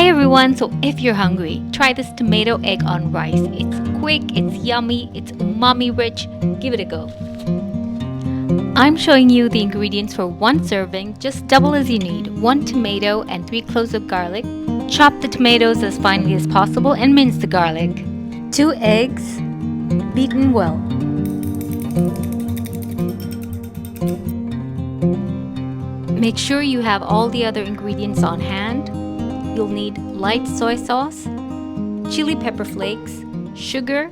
Hey everyone, so if you're hungry, try this tomato egg on rice. It's quick, it's yummy, it's umami-rich. Give it a go. I'm showing you the ingredients for one serving, just double as you need. 1 tomato and 3 cloves of garlic. Chop the tomatoes as finely as possible and mince the garlic. 2 eggs, beaten well. Make sure you have all the other ingredients on hand. You'll need light soy sauce, chili pepper flakes, sugar,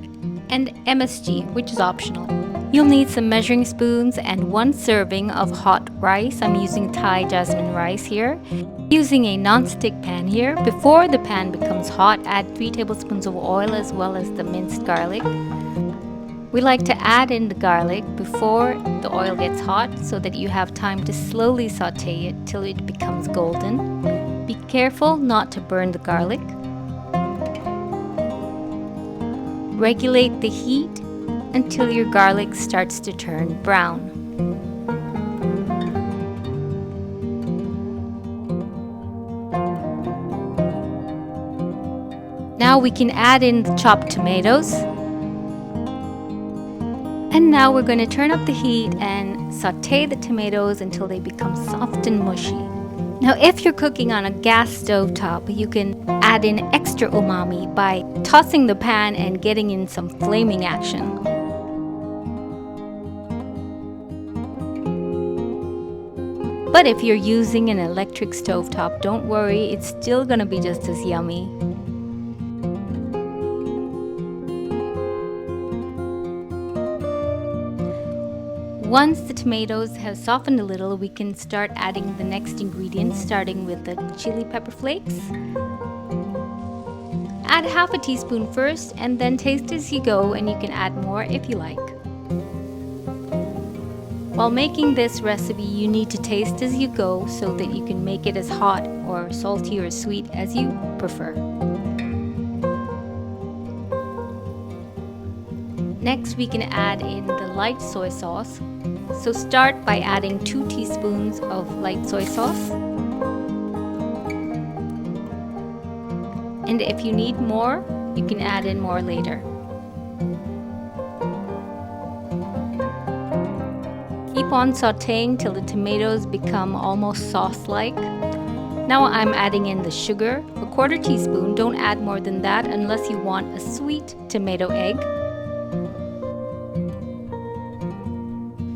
and MSG, which is optional. You'll need some measuring spoons and 1 serving of hot rice. I'm using Thai jasmine rice here. Using a non-stick pan here. Before the pan becomes hot, add 3 tablespoons of oil as well as the minced garlic. We like to add in the garlic before the oil gets hot so that you have time to slowly saute it till it becomes golden. Be careful not to burn the garlic. Regulate the heat until your garlic starts to turn brown. Now we can add in the chopped tomatoes. And now we're going to turn up the heat and saute the tomatoes until they become soft and mushy. Now if you're cooking on a gas stove top, you can add in extra umami by tossing the pan and getting in some flaming action. But if you're using an electric stove top, don't worry, it's still gonna be just as yummy. Once the tomatoes have softened a little, we can start adding the next ingredients, starting with the chili pepper flakes. Add half a teaspoon first and then taste as you go, and you can add more if you like. While making this recipe, you need to taste as you go so that you can make it as hot or salty or sweet as you prefer. Next, we can add in the light soy sauce. So start by adding 2 teaspoons of light soy sauce. And if you need more, you can add in more later. Keep on sauteing till the tomatoes become almost sauce-like. Now I'm adding in the sugar, a 1/4 teaspoon. Don't add more than that unless you want a sweet tomato egg.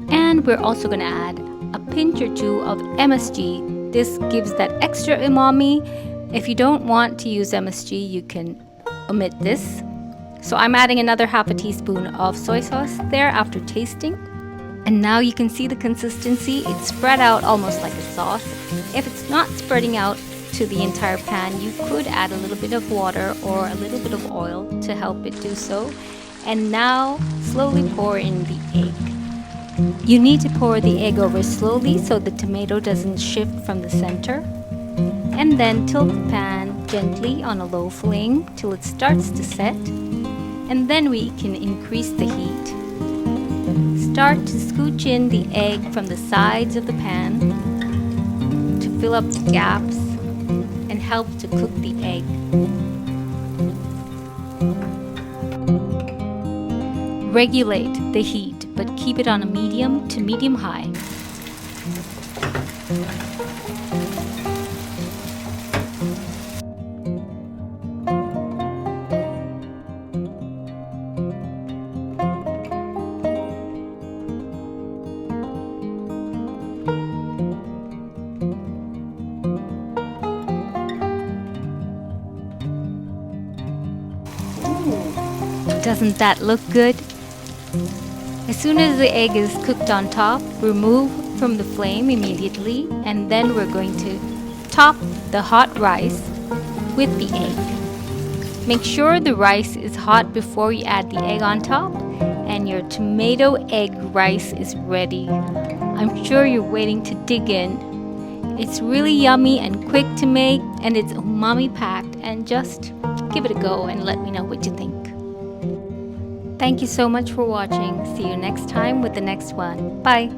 And we're also going to add a pinch or 2 of MSG. This gives that extra umami. If you don't want to use MSG, you can omit this. So I'm adding another half a teaspoon of soy sauce there after tasting. And now you can see the consistency. It's spread out almost like a sauce. If it's not spreading out to the entire pan, you could add a little bit of water or a little bit of oil to help it do so. And now slowly pour in the egg. You need to pour the egg over slowly so the tomato doesn't shift from the center. And then tilt the pan gently on a low flame till it starts to set. And then we can increase the heat. Start to scooch in the egg from the sides of the pan to fill up the gaps and help to cook the egg. Regulate the heat, but keep it on a medium to medium high. Doesn't that look good? As soon as the egg is cooked on top, remove from the flame immediately, and then we're going to top the hot rice with the egg. Make sure the rice is hot before you add the egg on top, and your tomato egg rice is ready. I'm sure you're waiting to dig in. It's really yummy and quick to make, and it's umami packed, and just give it a go and let me know what you think. Thank you so much for watching. See you next time with the next one. Bye!